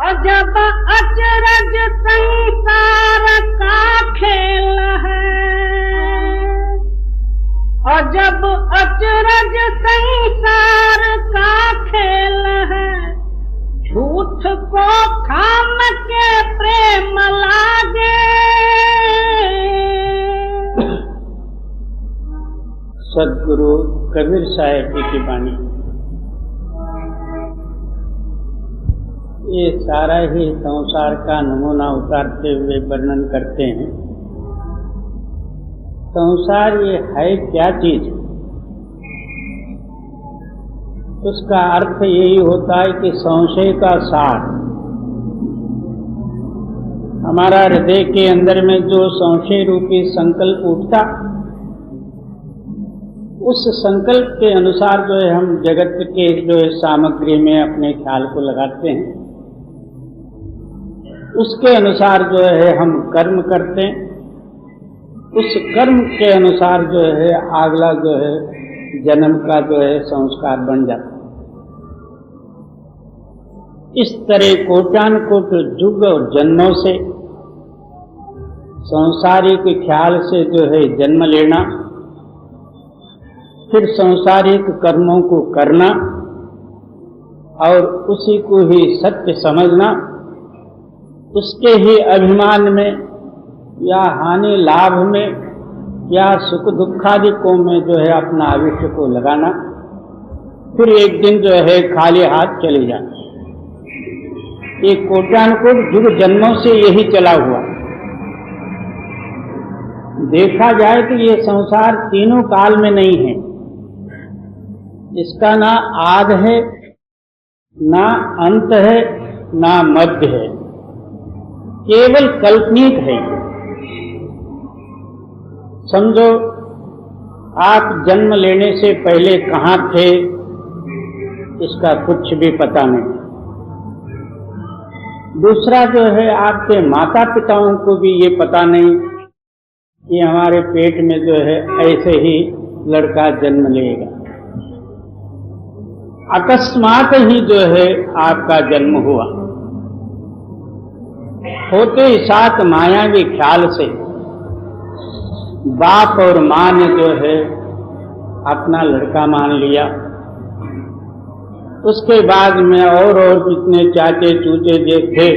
अजब अचरज संसार का खेल है, अजब अचरज संसार का खेल है, झूठ को थाम के प्रेम लागे। सदगुरु कबीर साहब जी की वाणी। ये सारा ही संसार का नमूना उतारते हुए वर्णन करते हैं। संसार ये है क्या चीज? उसका अर्थ यही होता है कि संशय का सार। हमारा हृदय के अंदर में जो संशय रूपी संकल्प उठता, उस संकल्प के अनुसार जो है हम जगत के जो है सामग्री में अपने ख्याल को लगाते हैं, उसके अनुसार जो है हम कर्म करते हैं, उस कर्म के अनुसार जो है अगला जो है जन्म का जो है संस्कार बन जाता है। इस तरह कोटानुकोट युग और जन्मों से सांसारिक ख्याल से जो है जन्म लेना, फिर सांसारिक कर्मों को करना और उसी को ही सत्य समझना, उसके ही अभिमान में या हानि लाभ में या सुख दुखादिकों में जो है अपना आयुष्य को लगाना, फिर एक दिन जो है खाली हाथ चले जाना। ये कोटानुकोट युग जन्मों से यही चला हुआ। देखा जाए तो ये संसार तीनों काल में नहीं है। इसका ना आद है, ना अंत है, ना मध्य है, केवल कल्पनिक है। समझो आप जन्म लेने से पहले कहाँ थे, इसका कुछ भी पता नहीं। दूसरा जो है आपके माता पिताओं को भी ये पता नहीं कि हमारे पेट में जो है ऐसे ही लड़का जन्म लेगा। अकस्मात ही जो है आपका जन्म हुआ, होते ही साथ मायावी ख्याल से बाप और माँ ने जो है अपना लड़का मान लिया। उसके बाद में और जितने चाचे चूचे जो थे,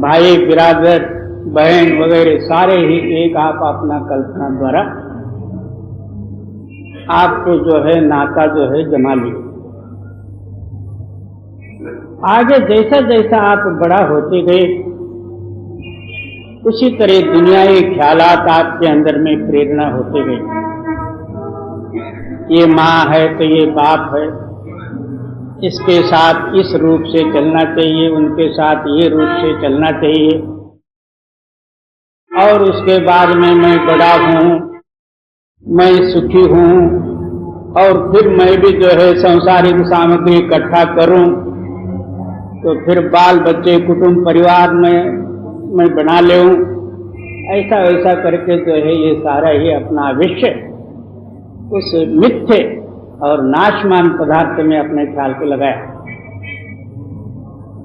भाई बिरादर बहन वगैरह सारे ही एक आप अपना कल्पना द्वारा आपको जो है नाता जो है जमा लिया। आगे जैसा जैसा आप बड़ा होते गए, उसी तरह दुनियावी ख्यालात आपके अंदर में प्रेरणा होते गए। ये माँ है तो ये बाप है, इसके साथ इस रूप से चलना चाहिए, उनके साथ ये रूप से चलना चाहिए। और उसके बाद में मैं बड़ा हूँ, मैं सुखी हूँ, और फिर मैं भी जो है सांसारिक सामग्री इकट्ठा करूँ, तो फिर बाल बच्चे कुटुंब परिवार में मैं बना लूँ। ऐसा वैसा करके जो है ये सारा ही अपना विषय उस मिथ्य और नाशमान पदार्थ में अपने ख्याल को लगाया।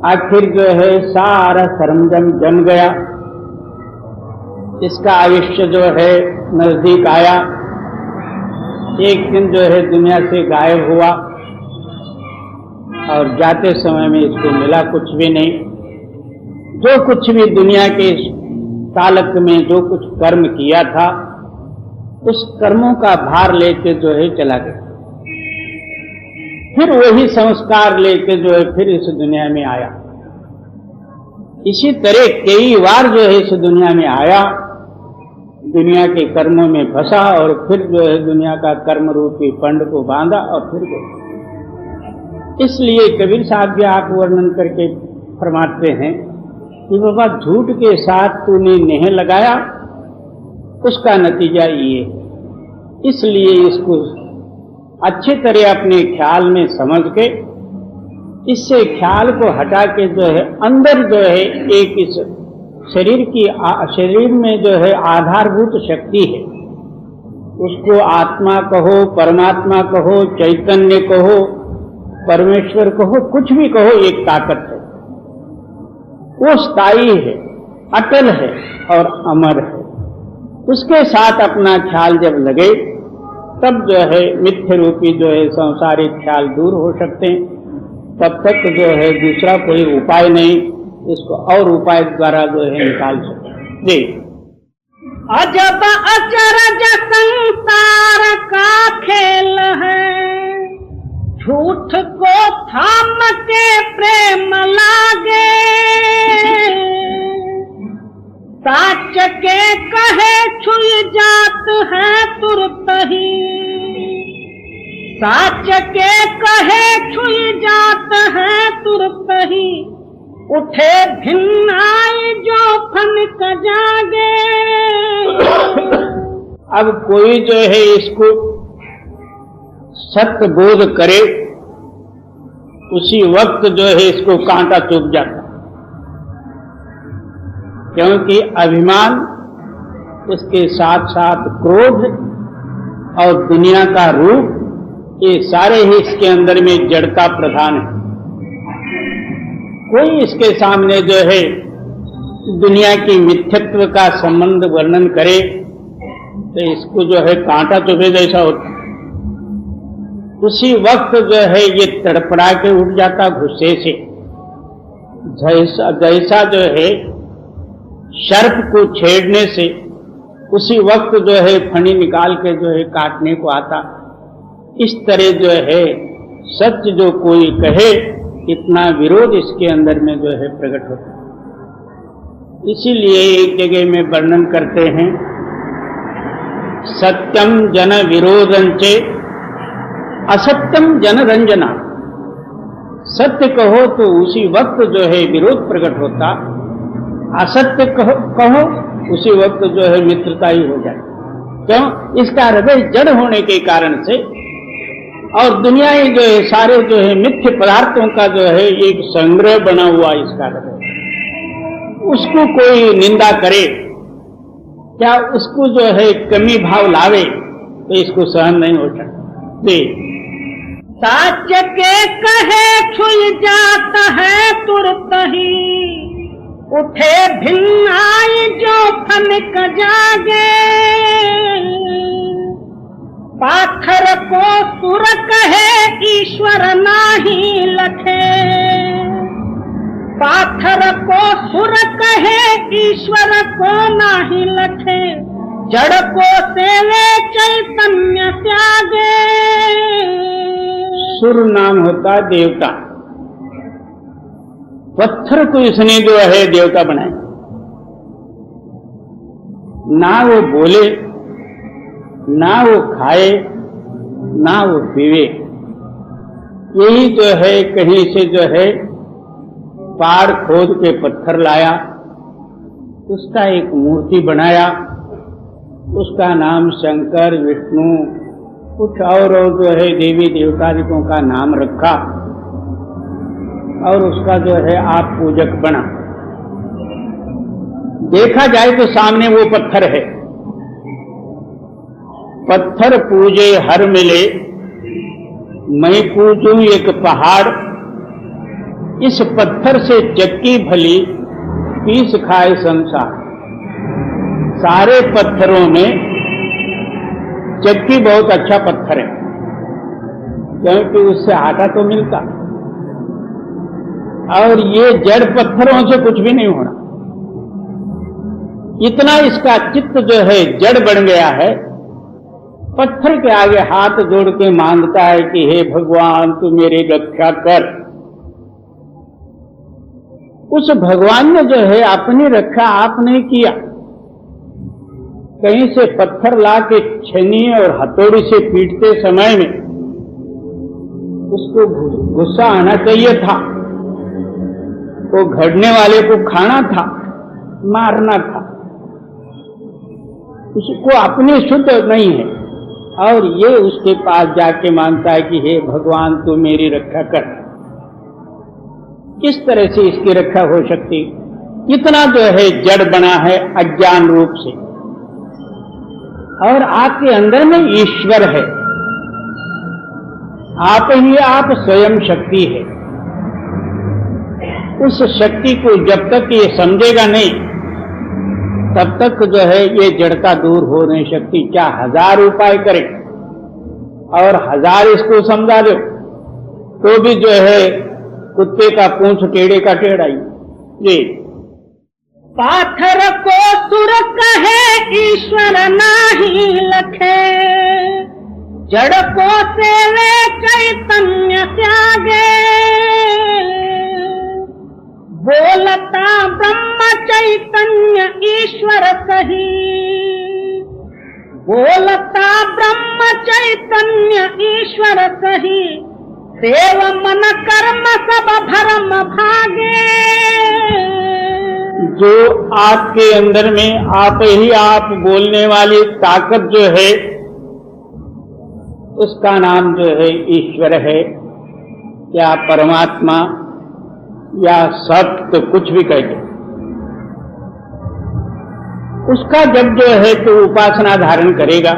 आखिर जो है सारा सरंजाम जम गया। इसका आयुष्य जो है नजदीक आया। एक दिन जो है दुनिया से गायब हुआ और जाते समय में इसको मिला कुछ भी नहीं। जो कुछ भी दुनिया के तालक में जो कुछ कर्म किया था, उस कर्मों का भार लेके जो है चला गया। फिर वही संस्कार लेके जो है फिर इस दुनिया में आया। इसी तरह कई बार जो है इस दुनिया में आया, दुनिया के कर्मों में फंसा और फिर जो है दुनिया का कर्म रूपी पंड को बांधा और फिर गया। इसलिए कबीर साहब भी आप वर्णन करके फरमाते हैं कि बाबा झूठ के साथ तूने नेह लगाया, उसका नतीजा ये। इसलिए इसको अच्छी तरह अपने ख्याल में समझ के, इससे ख्याल को हटा के जो है अंदर जो है एक इस शरीर में जो है आधारभूत शक्ति है, उसको आत्मा कहो, परमात्मा कहो, चैतन्य कहो, परमेश्वर कहो, कुछ भी कहो, एक ताकत है। वो स्थायी है, अटल है और अमर है। उसके साथ अपना ख्याल जब लगे तब जो है मिथ्य रूपी जो है संसारिक ख्याल दूर हो सकते हैं। तब तक जो है दूसरा कोई उपाय नहीं, इसको और उपाय द्वारा जो है निकाल सकते। जी। अजब अचरज संसार का खेल है, झूठ को थाम के प्रेम लागे, साच के कहे छुई जात है तुरत ही, साच के कहे छुई जात है तुरत ही, उठे भिन्न आए जो फनक जागे। अब कोई जो है इसको सत्य बोध करे, उसी वक्त जो है इसको कांटा चुभ जाता, क्योंकि अभिमान, इसके साथ साथ क्रोध और दुनिया का रूप, ये सारे ही इसके अंदर में जड़ता प्रधान है। कोई इसके सामने जो है दुनिया की मिथ्यत्व का संबंध वर्णन करे तो इसको जो है कांटा चुभे जैसा होता। उसी वक्त जो है ये तड़पड़ा के उठ जाता गुस्से से, जैसा जो है सर्प को छेड़ने से उसी वक्त जो है फणी निकाल के जो है काटने को आता। इस तरह जो है सच जो कोई कहे, इतना विरोध इसके अंदर में जो है प्रकट होता है। इसीलिए एक जगह में वर्णन करते हैं, सत्यम जन विरोधंचे असत्यम जन रंजना। सत्य कहो तो उसी वक्त जो है विरोध प्रकट होता, असत्य कहो उसी वक्त जो है मित्रता ही हो जाए। क्यों? इसका हृदय जड़ होने के कारण से, और दुनिया ही जो है सारे जो है मिथ्य पदार्थों का जो है एक संग्रह बना हुआ इसका हृदय। उसको कोई निंदा करे, क्या उसको जो है कमी भाव लावे, तो इसको सहन नहीं हो सकता। साच के कहे छुई जात है तुरत ही, उठे भिन्न आए जो फनक जागे। पाखर को सुर कहे ईश्वर नाही लखे, पाथर को सुर कहे ईश्वर को नाही लखे, जड़ को सेवे चैतन्य त्यागे। सुर नाम होता देवता, पत्थर को इसने जो है देवता बनाया। ना वो बोले, ना वो खाए, ना वो पीवे, यही जो है कहीं से जो है पहाड़ खोद के पत्थर लाया, उसका एक मूर्ति बनाया, उसका नाम शंकर, विष्णु, कुछ और जो है देवी देवतादिकों का नाम रखा, और उसका जो है आप पूजक बना। देखा जाए तो सामने वो पत्थर है। पत्थर पूजे हर मिले, मैं पूजूं एक पहाड़। इस पत्थर से चक्की भली, पीस खाए संसार। सारे पत्थरों में चक्की बहुत अच्छा पत्थर है, क्योंकि उससे आटा तो मिलता, और ये जड़ पत्थरों से कुछ भी नहीं होना। इतना इसका चित्त जो है जड़ बन गया है, पत्थर के आगे हाथ जोड़ के मांगता है कि हे भगवान तू मेरी रक्षा कर। उस भगवान ने जो है अपनी रक्षा आपने किया। कहीं से पत्थर ला के छेनी और हथौड़ी से पीटते समय में उसको गुस्सा आना चाहिए था, वो घड़ने वाले को खाना था, मारना था। उसको अपनी शुद्ध नहीं है, और ये उसके पास जाके मांगता है कि हे भगवान तू मेरी रक्षा कर। किस तरह से इसकी रक्षा हो सकती? इतना जो है जड़ बना है अज्ञान रूप से, और आपके अंदर में ईश्वर है। आप ही आप स्वयं शक्ति है। उस शक्ति को जब तक ये समझेगा नहीं, तब तक जो है ये जड़ता दूर हो नहीं सकती। क्या 1000 उपाय करे और 1000 इसको समझा दो तो भी जो है कुत्ते का पूंछ टेढ़े का टेढ़ा ही। जी, पाथर को सुर कहे ईश्वर नाही लखे, जड़ को सेवे चैतन्य त्यागे, बोलता ब्रह्म चैतन्य ईश्वर कही, बोलता ब्रह्म चैतन्य ईश्वर कही, देव मन कर्म सब भरम भागे। जो आपके अंदर में आप ही आप बोलने वाली ताकत जो है उसका नाम जो है ईश्वर है, या परमात्मा या सत्य, कुछ भी कह दो। उसका जब जो है तो उपासना धारण करेगा